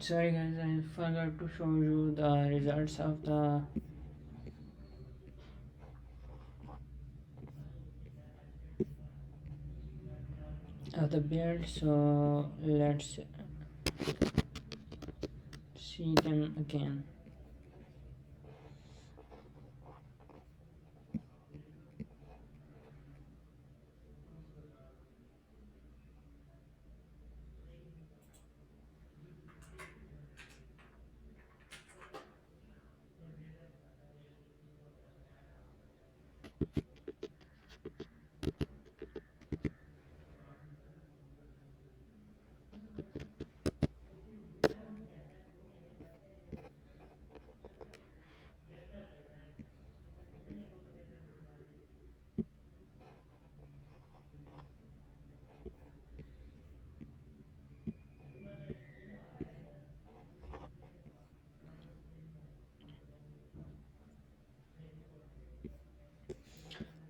Sorry guys, I forgot to show you the results of the build, so let's see them again.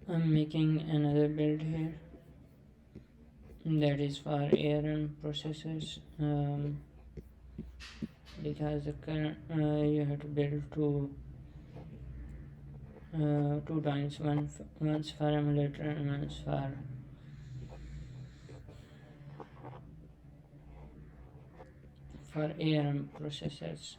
I'm making another build here that is for ARM processors, because the current you have to build two times, once for emulator and once for ARM processors.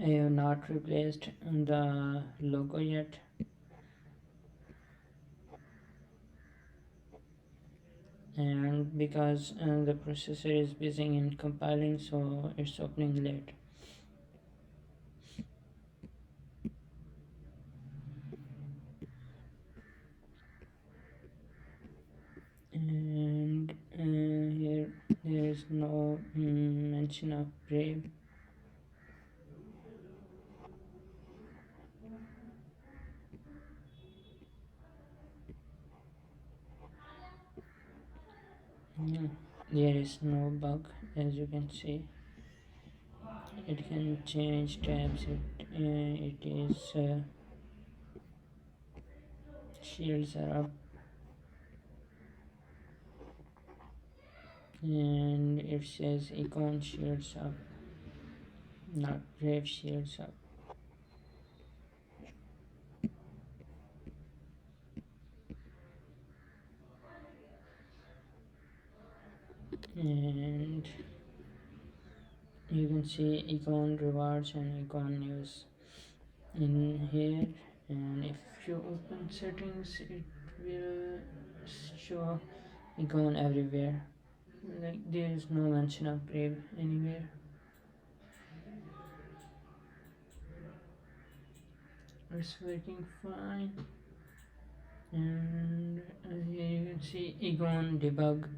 I have not replaced the logo yet, and because the processor is busy in compiling, so it's opening late. And here there is no mention of Brave. Yeah. There is no bug, as you can see. It can change tabs. It is shields are up, and it says icon shields up, not Brave shields up. And you can see icon rewards and icon news in here, and if you open settings it will show icon everywhere. Like, there is no mention of Brave anywhere. It's working fine. And here you can see icon debug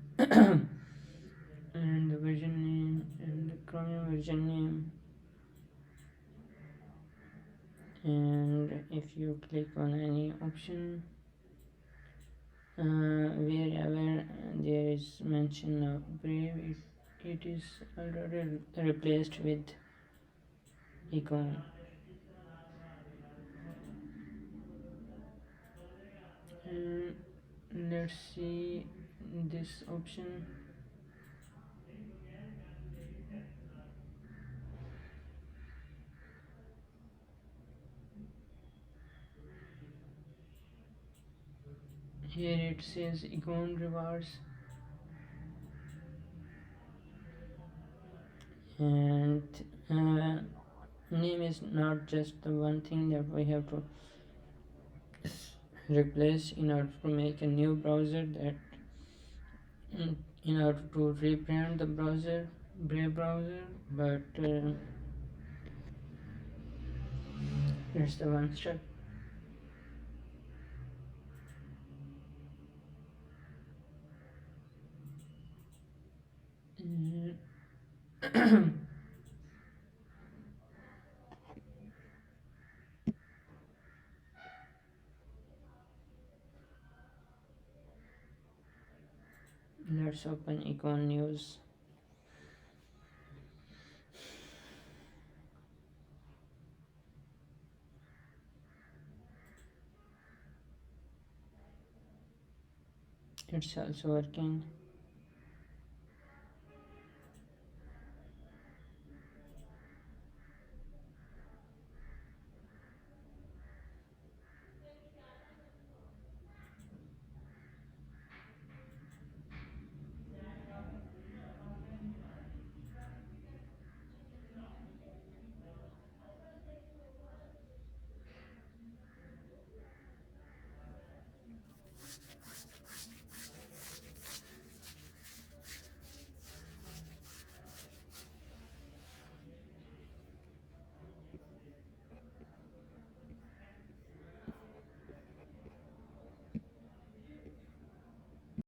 and the version name and the Chromium version name. And if you click on any option, wherever there is mention of Brave, it is already replaced with icon. And let's see this option. Here it says icon rewards, and name is not just the one thing that we have to replace in order to make a new browser, that in order to rebrand the browser Brave browser, but it's the one step. Let's open icon news. it's also working.